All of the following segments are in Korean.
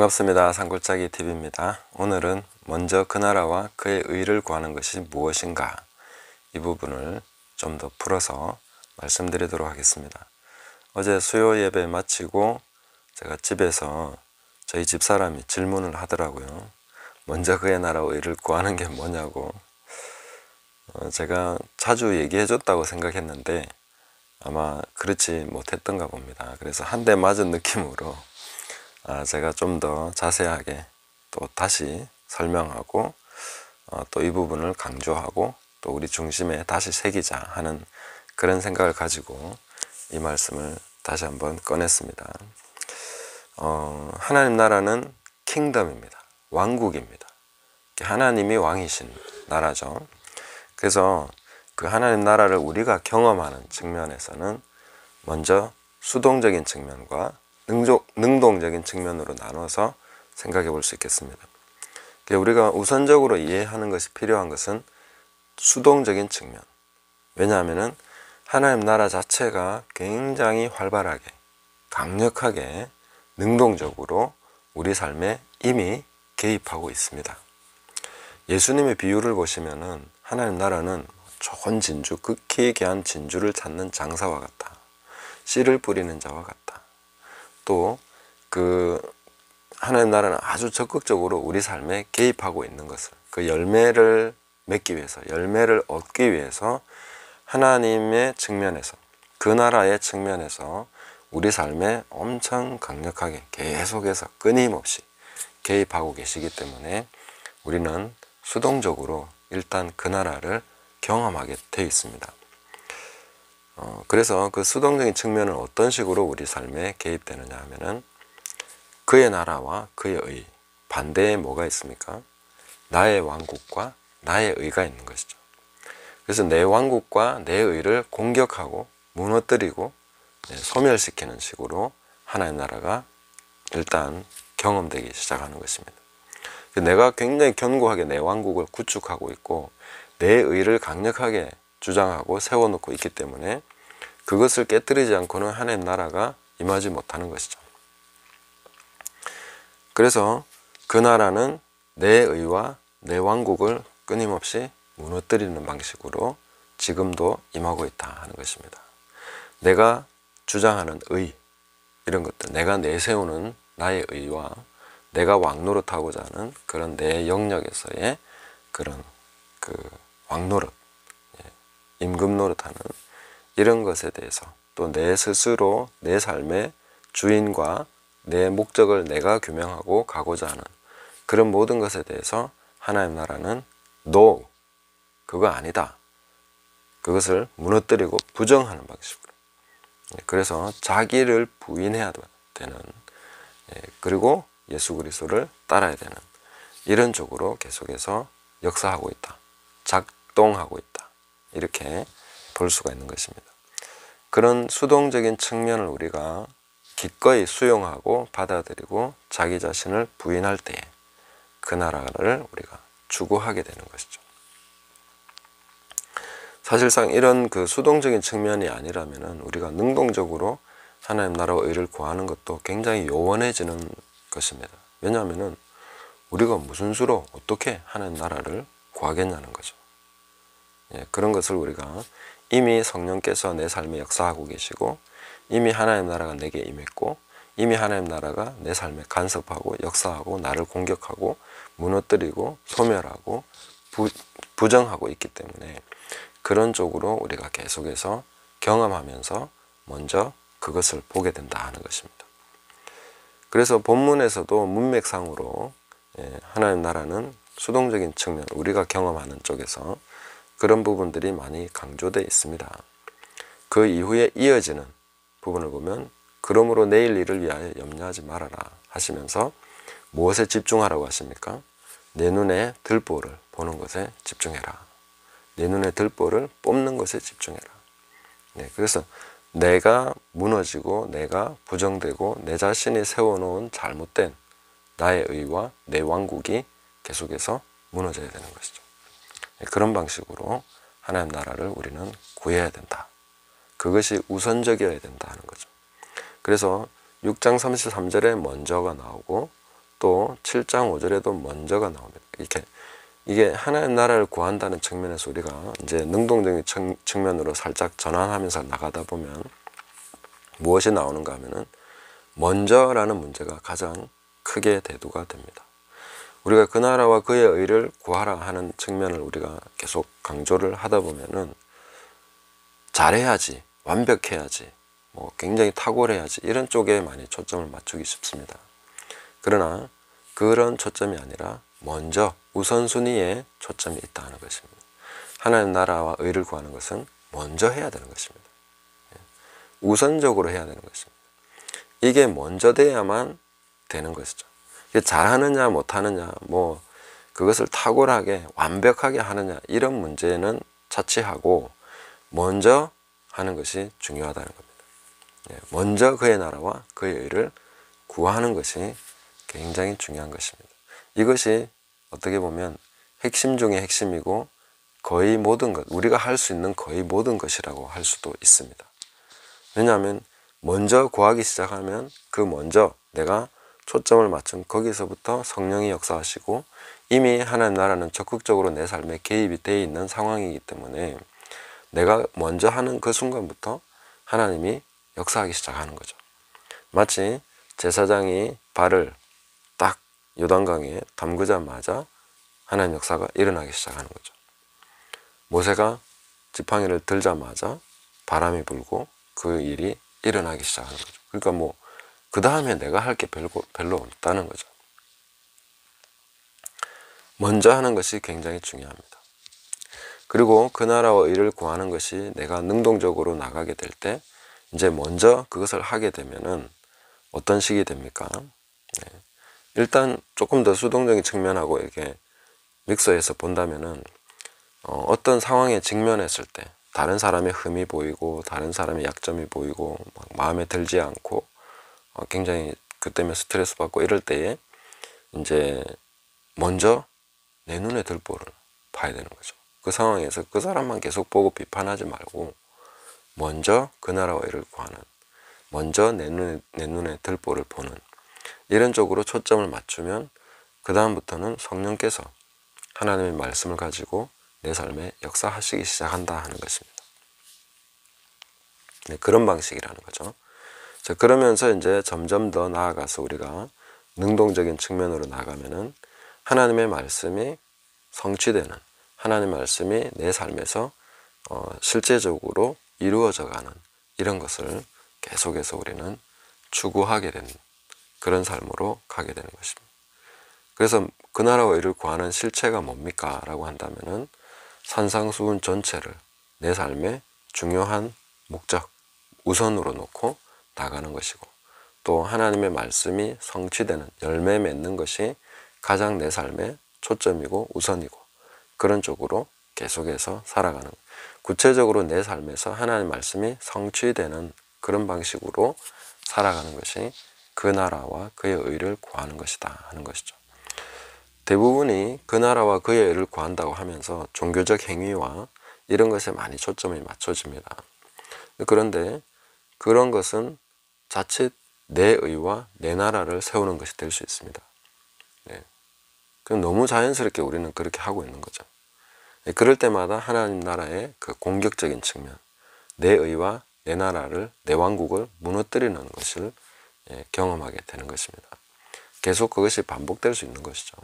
반갑습니다. 산골짜기 TV입니다. 오늘은 먼저 그 나라와 그의 의를 구하는 것이 무엇인가, 이 부분을 좀 더 풀어서 말씀드리도록 하겠습니다. 어제 수요 예배 마치고 제가 집에서 저희 집사람이 질문을 하더라고요. 먼저 그의 나라와 의를 구하는 게 뭐냐고. 제가 자주 얘기해 줬다고 생각했는데 아마 그렇지 못했던가 봅니다. 그래서 한 대 맞은 느낌으로 제가 좀 더 자세하게 또 다시 설명하고 또 이 부분을 강조하고 또 우리 중심에 다시 새기자 하는 그런 생각을 가지고 이 말씀을 다시 한번 꺼냈습니다. 하나님 나라는 킹덤입니다. 왕국입니다. 하나님이 왕이신 나라죠. 그래서 그 하나님 나라를 우리가 경험하는 측면에서는 먼저 수동적인 측면과 능동적인 측면으로 나눠서 생각해 볼 수 있겠습니다. 우리가 우선적으로 이해하는 것이 필요한 것은 수동적인 측면. 왜냐하면 하나님 나라 자체가 굉장히 활발하게, 강력하게, 능동적으로 우리 삶에 이미 개입하고 있습니다. 예수님의 비유를 보시면은 하나님 나라는 좋은 진주, 극히 귀한 진주를 찾는 장사와 같다. 씨를 뿌리는 자와 같다. 또 그 하나님 나라는 아주 적극적으로 우리 삶에 개입하고 있는 것을, 그 열매를 맺기 위해서, 열매를 얻기 위해서 하나님의 측면에서, 그 나라의 측면에서 우리 삶에 엄청 강력하게 계속해서 끊임없이 개입하고 계시기 때문에 우리는 수동적으로 일단 그 나라를 경험하게 되어 있습니다. 그래서 그 수동적인 측면은 어떤 식으로 우리 삶에 개입되느냐 하면은 그의 나라와 그의 의, 반대에 뭐가 있습니까? 나의 왕국과 나의 의가 있는 것이죠. 그래서 내 왕국과 내 의를 공격하고 무너뜨리고 소멸시키는 식으로 하나님 나라가 일단 경험되기 시작하는 것입니다. 내가 굉장히 견고하게 내 왕국을 구축하고 있고 내 의를 강력하게 주장하고 세워놓고 있기 때문에 그것을 깨뜨리지 않고는 하나님 나라가 임하지 못하는 것이죠. 그래서 그 나라는 내 의와 내 왕국을 끊임없이 무너뜨리는 방식으로 지금도 임하고 있다 하는 것입니다. 내가 주장하는 의, 이런 것들, 내가 내세우는 나의 의와 내가 왕노릇하고자 하는 그런 내 영역에서의 그런 그 왕노릇, 임금 노릇하는 이런 것에 대해서, 또 내 스스로 내 삶의 주인과 내 목적을 내가 규명하고 가고자 하는 그런 모든 것에 대해서 하나님 나라는 No, 그거 아니다. 그것을 무너뜨리고 부정하는 방식으로. 그래서 자기를 부인해야 되는, 그리고 예수 그리스도를 따라야 되는 이런 쪽으로 계속해서 역사하고 있다. 작동하고 있다. 이렇게 볼 수가 있는 것입니다. 그런 수동적인 측면을 우리가 기꺼이 수용하고 받아들이고 자기 자신을 부인할 때에 그 나라를 우리가 추구하게 되는 것이죠. 사실상 이런 그 수동적인 측면이 아니라면 우리가 능동적으로 하나님 나라와 의를 구하는 것도 굉장히 요원해지는 것입니다. 왜냐하면 우리가 무슨 수로 어떻게 하나님 나라를 구하겠냐는 거죠. 그런 것을 우리가 이미 성령께서 내 삶에 역사하고 계시고 이미 하나님 나라가 내게 임했고 이미 하나님 나라가 내 삶에 간섭하고 역사하고 나를 공격하고 무너뜨리고 소멸하고 부정하고 있기 때문에 그런 쪽으로 우리가 계속해서 경험하면서 먼저 그것을 보게 된다 하는 것입니다. 그래서 본문에서도 문맥상으로 하나님 나라는 수동적인 측면, 우리가 경험하는 쪽에서 그런 부분들이 많이 강조되어 있습니다. 그 이후에 이어지는 부분을 보면 그러므로 내일 일을 위하여 염려하지 말아라 하시면서 무엇에 집중하라고 하십니까? 내 눈에 들보를 보는 것에 집중해라. 내 눈에 들보를 뽑는 것에 집중해라. 그래서 내가 무너지고 내가 부정되고 내 자신이 세워놓은 잘못된 나의 의와 내 왕국이 계속해서 무너져야 되는 것이죠. 그런 방식으로 하나님 나라를 우리는 구해야 된다. 그것이 우선적이어야 된다 하는 거죠. 그래서 6장 33절에 먼저가 나오고 또 7장 5절에도 먼저가 나옵니다. 이게 하나님 나라를 구한다는 측면에서 우리가 이제 능동적인 측면으로 살짝 전환하면서 나가다 보면 무엇이 나오는가 하면은 먼저라는 문제가 가장 크게 대두가 됩니다. 우리가 그 나라와 그의 의를 구하라 하는 측면을 우리가 계속 강조를 하다 보면은 잘해야지, 완벽해야지, 뭐 굉장히 탁월해야지 이런 쪽에 많이 초점을 맞추기 쉽습니다. 그러나 그런 초점이 아니라 먼저 우선순위에 초점이 있다는 것입니다. 하나님 나라와 의를 구하는 것은 먼저 해야 되는 것입니다. 우선적으로 해야 되는 것입니다. 이게 먼저 돼야만 되는 것이죠. 잘하느냐 못하느냐 뭐 그것을 탁월하게 완벽하게 하느냐 이런 문제는 차치하고 먼저 하는 것이 중요하다는 겁니다. 먼저 그의 나라와 그의 의를 구하는 것이 굉장히 중요한 것입니다. 이것이 어떻게 보면 핵심 중에 핵심이고 거의 모든 것, 우리가 할 수 있는 거의 모든 것이라고 할 수도 있습니다. 왜냐하면 먼저 구하기 시작하면 그 먼저 내가 초점을 맞춘 거기서부터 성령이 역사하시고 이미 하나님 나라는 적극적으로 내 삶에 개입이 되어 있는 상황이기 때문에 내가 먼저 하는 그 순간부터 하나님이 역사하기 시작하는 거죠. 마치 제사장이 발을 딱 요단강에 담그자마자 하나님 역사가 일어나기 시작하는 거죠. 모세가 지팡이를 들자마자 바람이 불고 그 일이 일어나기 시작하는 거죠. 그러니까 뭐 그 다음에 내가 할 게 별로 없다는 거죠. 먼저 하는 것이 굉장히 중요합니다. 그리고 그 나라와 의를 구하는 것이 내가 능동적으로 나가게 될 때 이제 먼저 그것을 하게 되면은 어떤 식이 됩니까? 일단 조금 더 수동적인 측면하고 이렇게 믹서해서 본다면은 어떤 상황에 직면했을 때 다른 사람의 흠이 보이고 다른 사람의 약점이 보이고 마음에 들지 않고 굉장히 그 때문에 스트레스 받고 이럴 때에 이제 먼저 내 눈에 들보를 봐야 되는 거죠. 그 상황에서 그 사람만 계속 보고 비판하지 말고 먼저 그 나라와 의를 구하는, 먼저 내 눈에 들보를 보는 이런 쪽으로 초점을 맞추면 그 다음부터는 성령께서 하나님의 말씀을 가지고 내 삶에 역사하시기 시작한다 하는 것입니다. 네, 그런 방식이라는 거죠. 자, 그러면서 이제 점점 더 나아가서 우리가 능동적인 측면으로 나가면은 하나님의 말씀이 성취되는, 하나님의 말씀이 내 삶에서 실제적으로 이루어져 가는 이런 것을 계속해서 우리는 추구하게 되는 그런 삶으로 가게 되는 것입니다. 그래서 그 나라와 의를 구하는 실체가 뭡니까? 라고 한다면은 산상수훈 전체를 내 삶의 중요한 목적, 우선으로 놓고 나가는 것이고 또 하나님의 말씀이 성취되는, 열매 맺는 것이 가장 내 삶의 초점이고 우선이고 그런 쪽으로 계속해서 살아가는, 구체적으로 내 삶에서 하나님의 말씀이 성취되는 그런 방식으로 살아가는 것이 그 나라와 그의 의를 구하는 것이다 하는 것이죠. 대부분이 그 나라와 그의 의를 구한다고 하면서 종교적 행위와 이런 것에 많이 초점이 맞춰집니다. 그런데 그런 것은 자칫 내 의와 내 나라를 세우는 것이 될 수 있습니다. 네. 그럼 너무 자연스럽게 우리는 그렇게 하고 있는 거죠. 네. 그럴 때마다 하나님 나라의 그 공격적인 측면, 내 의와 내 나라를, 내 왕국을 무너뜨리는 것을 경험하게 되는 것입니다. 계속 그것이 반복될 수 있는 것이죠.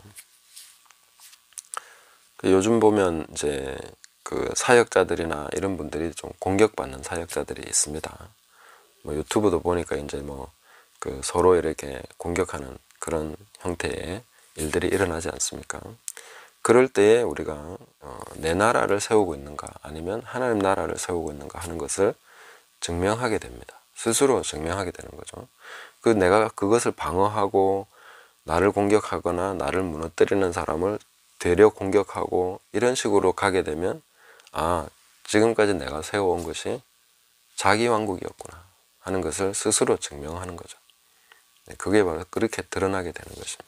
요즘 보면 이제 그 사역자들이나 이런 분들이 좀 공격받는 사역자들이 있습니다. 뭐 유튜브도 보니까 이제 뭐 그 서로 이렇게 공격하는 그런 형태의 일들이 일어나지 않습니까? 그럴 때에 우리가 내 나라를 세우고 있는가 아니면 하나님 나라를 세우고 있는가 하는 것을 증명하게 됩니다. 스스로 증명하게 되는 거죠. 내가 그것을 방어하고 나를 공격하거나 나를 무너뜨리는 사람을 되려 공격하고 이런 식으로 가게 되면 지금까지 내가 세워온 것이 자기 왕국이었구나 하는 것을 스스로 증명하는 거죠. 그게 바로 그렇게 드러나게 되는 것입니다.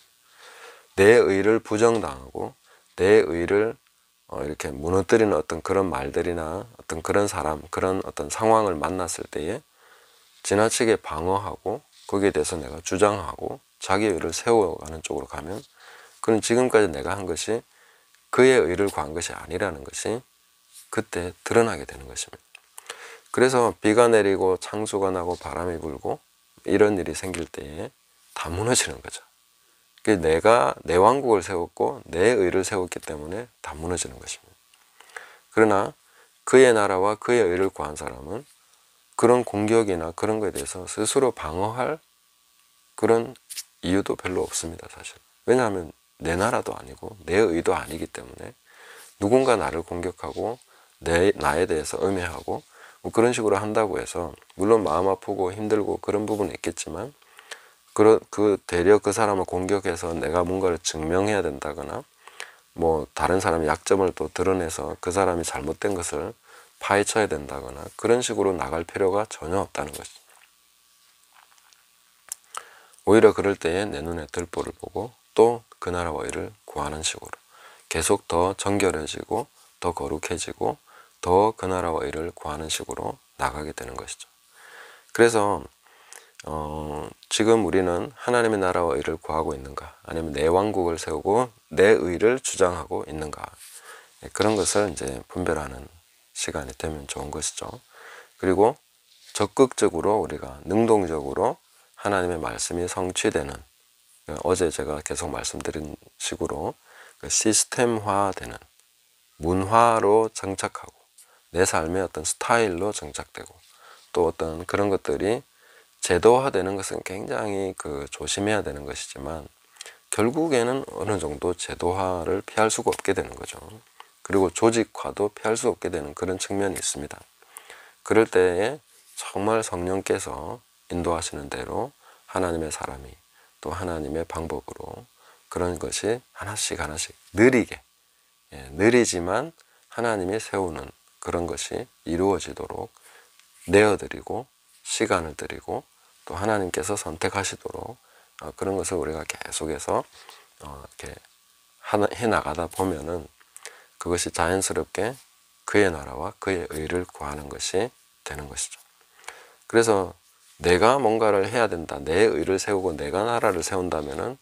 내 의를 부정당하고 내 의를 이렇게 무너뜨리는 어떤 그런 말들이나 어떤 그런 사람, 그런 어떤 상황을 만났을 때에 지나치게 방어하고 거기에 대해서 내가 주장하고 자기의 의를 세워가는 쪽으로 가면 그는 지금까지 내가 한 것이 그의 의를 구한 것이 아니라는 것이 그때 드러나게 되는 것입니다. 그래서 비가 내리고 창수가 나고 바람이 불고 이런 일이 생길 때에 다 무너지는 거죠. 내가 내 왕국을 세웠고 내 의를 세웠기 때문에 다 무너지는 것입니다. 그러나 그의 나라와 그의 의를 구한 사람은 그런 공격이나 그런 것에 대해서 스스로 방어할 그런 이유도 별로 없습니다, 사실. 왜냐하면 내 나라도 아니고 내 의도 아니기 때문에 누군가 나를 공격하고 나에 대해서 음해하고 뭐 그런 식으로 한다고 해서 물론 마음 아프고 힘들고 그런 부분은 있겠지만 되려 그 사람을 공격해서 내가 뭔가를 증명해야 된다거나 뭐 다른 사람의 약점을 또 드러내서 그 사람이 잘못된 것을 파헤쳐야 된다거나 그런 식으로 나갈 필요가 전혀 없다는 것입니다. 오히려 그럴 때에 내 눈에 들보를 보고 또 그 나라와 의를 구하는 식으로 계속 더 정결해지고 더 거룩해지고 더 그 나라와 의를 구하는 식으로 나가게 되는 것이죠. 그래서 지금 우리는 하나님의 나라와 의를 구하고 있는가, 아니면 내 왕국을 세우고 내 의를 주장하고 있는가, 그런 것을 이제 분별하는 시간이 되면 좋은 것이죠. 그리고 적극적으로 우리가 능동적으로 하나님의 말씀이 성취되는, 어제 제가 계속 말씀드린 식으로 시스템화되는 문화로 정착하고 내 삶의 어떤 스타일로 정착되고 또 어떤 그런 것들이 제도화되는 것은 굉장히 조심해야 되는 것이지만 결국에는 어느 정도 제도화를 피할 수가 없게 되는 거죠. 그리고 조직화도 피할 수 없게 되는 그런 측면이 있습니다. 그럴 때에 정말 성령께서 인도하시는 대로 하나님의 사람이 또 하나님의 방법으로 그런 것이 하나씩 하나씩 느리게, 느리지만 하나님이 세우는 그런 것이 이루어지도록 내어드리고 시간을 드리고 또 하나님께서 선택하시도록 그런 것을 우리가 계속해서 이렇게 해나가다 보면은 그것이 자연스럽게 그의 나라와 그의 의를 구하는 것이 되는 것이죠. 그래서 내가 뭔가를 해야 된다, 내 의를 세우고 내가 나라를 세운다면은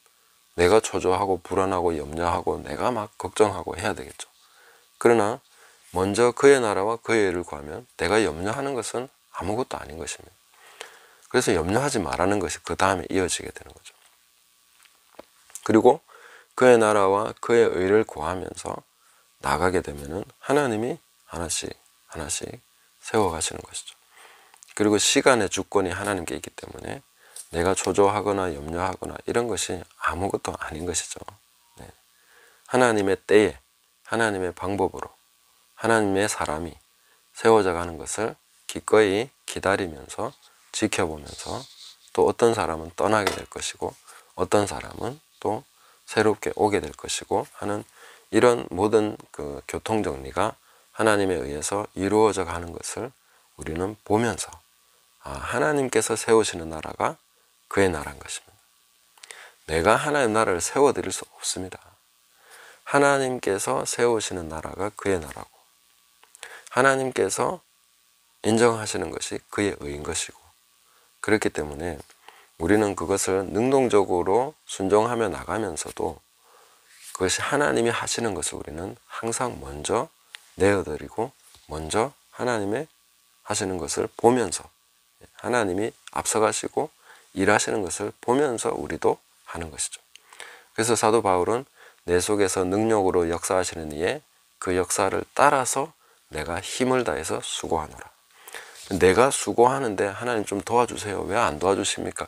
내가 초조하고 불안하고 염려하고 내가 막 걱정하고 해야 되겠죠. 그러나 먼저 그의 나라와 그의 의를 구하면 내가 염려하는 것은 아무것도 아닌 것입니다. 그래서 염려하지 말라는 것이 그 다음에 이어지게 되는 거죠. 그리고 그의 나라와 그의 의를 구하면서 나가게 되면은 하나님이 하나씩 하나씩 세워가시는 것이죠. 그리고 시간의 주권이 하나님께 있기 때문에 내가 초조하거나 염려하거나 이런 것이 아무것도 아닌 것이죠. 네. 하나님의 때에 하나님의 방법으로 하나님의 사람이 세워져 가는 것을 기꺼이 기다리면서 지켜보면서 또 어떤 사람은 떠나게 될 것이고 어떤 사람은 또 새롭게 오게 될 것이고 하는 이런 모든 교통정리가 하나님에 의해서 이루어져 가는 것을 우리는 보면서 하나님께서 세우시는 나라가 그의 나라인 것입니다. 내가 하나님 나라를 세워드릴 수 없습니다. 하나님께서 세우시는 나라가 그의 나라고 하나님께서 인정하시는 것이 그의 의인 것이고 그렇기 때문에 우리는 그것을 능동적으로 순종하며 나가면서도 그것이 하나님이 하시는 것을 우리는 항상 먼저 내어드리고 먼저 하나님의 하시는 것을 보면서 하나님이 앞서가시고 일하시는 것을 보면서 우리도 하는 것이죠. 그래서 사도 바울은 내 속에서 능력으로 역사하시는 이의 그 역사를 따라서 내가 힘을 다해서 수고하노라. 내가 수고하는데 하나님 좀 도와주세요. 왜 안 도와주십니까?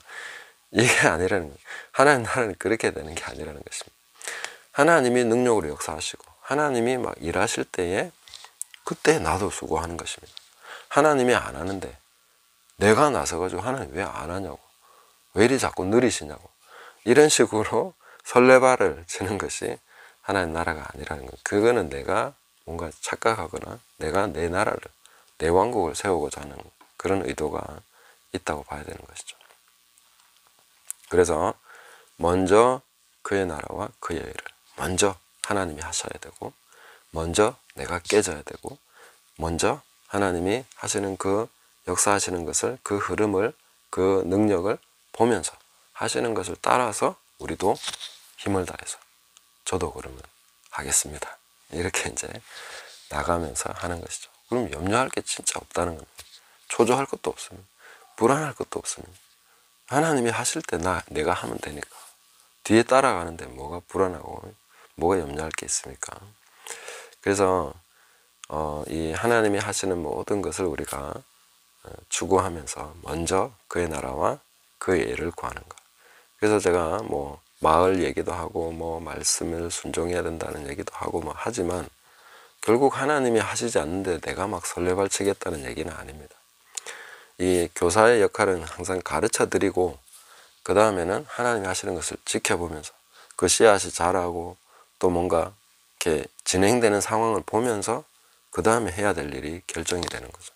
이게 아니라는 거예요. 하나님 나라는 그렇게 되는 게 아니라는 것입니다. 하나님이 능력으로 역사하시고 하나님이 막 일하실 때에 그때 나도 수고하는 것입니다. 하나님이 안 하는데 내가 나서가지고 하나님 왜 안 하냐고 왜 이리 자꾸 느리시냐고 이런 식으로 설레발을 치는 것이 하나님 나라가 아니라는 거예요. 그거는 내가 뭔가 착각하거나 내가 내 나라를 내 왕국을 세우고자 하는 그런 의도가 있다고 봐야 되는 것이죠. 그래서 먼저 그의 나라와 그의 의를 먼저 하나님이 하셔야 되고 먼저 내가 깨져야 되고 먼저 하나님이 하시는 그 역사하시는 것을 그 흐름을 그 능력을 보면서 하시는 것을 따라서 우리도 힘을 다해서 저도 그러면 하겠습니다. 이렇게 이제 나가면서 하는 것이죠. 그럼 염려할 게 진짜 없다는 겁니다. 초조할 것도 없습니다. 불안할 것도 없습니다. 하나님이 하실 때 내가 하면 되니까. 뒤에 따라가는데 뭐가 불안하고 뭐가 염려할 게 있습니까? 그래서 이 하나님이 하시는 모든 것을 우리가 추구하면서 먼저 그의 나라와 그의 의를 구하는 것. 그래서 제가 뭐 마을 얘기도 하고 뭐 말씀을 순종해야 된다는 얘기도 하고 뭐 하지만 결국 하나님이 하시지 않는데 내가 막 설레발치겠다는 얘기는 아닙니다. 이 교사의 역할은 항상 가르쳐 드리고 그 다음에는 하나님이 하시는 것을 지켜보면서 그 씨앗이 자라고 또 뭔가 이렇게 진행되는 상황을 보면서 그 다음에 해야 될 일이 결정이 되는 거죠.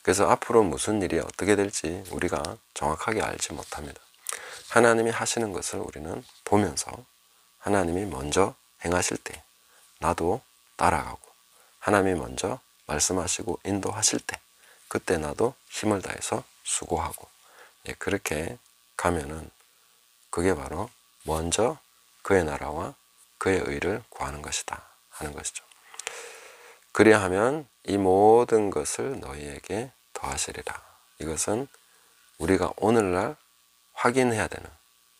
그래서 앞으로 무슨 일이 어떻게 될지 우리가 정확하게 알지 못합니다. 하나님이 하시는 것을 우리는 보면서 하나님이 먼저 행하실 때 나도 따라가고 하나님이 먼저 말씀하시고 인도하실 때 그때 나도 힘을 다해서 수고하고 그렇게 가면은 그게 바로 먼저 그의 나라와 그의 의를 구하는 것이다 하는 것이죠. 그리하면 이 모든 것을 너희에게 더하시리라. 이것은 우리가 오늘날 확인해야 되는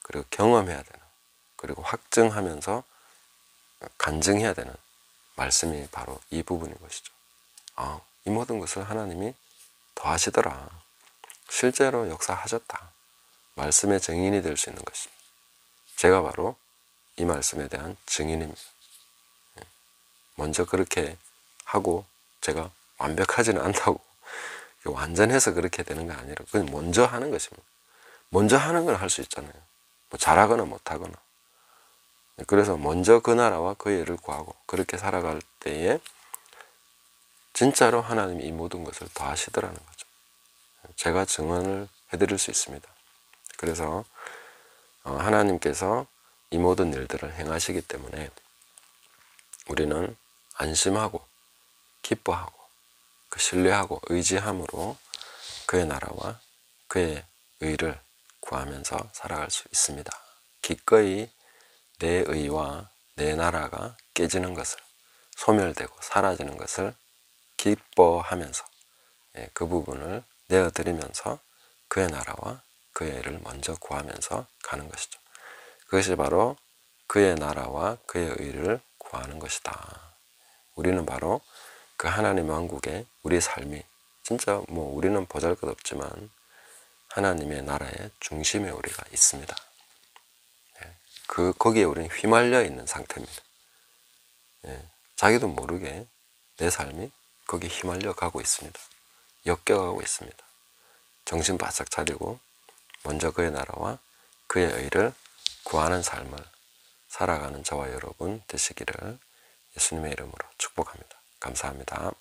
그리고 경험해야 되는 그리고 확증하면서 간증해야 되는 말씀이 바로 이 부분인 것이죠. 이 모든 것을 하나님이 더하시더라. 실제로 역사하셨다. 말씀의 증인이 될 수 있는 것입니다. 제가 바로 이 말씀에 대한 증인입니다. 먼저 그렇게 하고 제가 완벽하지는 않다고 완전해서 그렇게 되는 게 아니라 그냥 먼저 하는 것입니다. 먼저 하는 걸 할 수 있잖아요. 뭐 잘하거나 못하거나. 그래서 먼저 그 나라와 그의 의를 구하고 그렇게 살아갈 때에 진짜로 하나님이 이 모든 것을 더하시더라는 거죠. 제가 증언을 해드릴 수 있습니다. 그래서 하나님께서 이 모든 일들을 행하시기 때문에 우리는 안심하고 기뻐하고 신뢰하고 의지함으로 그의 나라와 그의 의를 구하면서 살아갈 수 있습니다. 기꺼이 내 의와 내 나라가 깨지는 것을 소멸되고 사라지는 것을 기뻐하면서 그 부분을 내어드리면서 그의 나라와 그의 의를 먼저 구하면서 가는 것이죠. 그것이 바로 그의 나라와 그의 의를 구하는 것이다. 우리는 바로 그 하나님 왕국의 우리 삶이 진짜 뭐 우리는 보잘것없지만 하나님의 나라의 중심에 우리가 있습니다. 거기에 우리는 휘말려 있는 상태입니다. 자기도 모르게 내 삶이 거기에 휘말려 가고 있습니다. 엮여가고 있습니다. 정신 바짝 차리고 먼저 그의 나라와 그의 의를 구하는 삶을 살아가는 저와 여러분 되시기를 예수님의 이름으로 축복합니다. 감사합니다.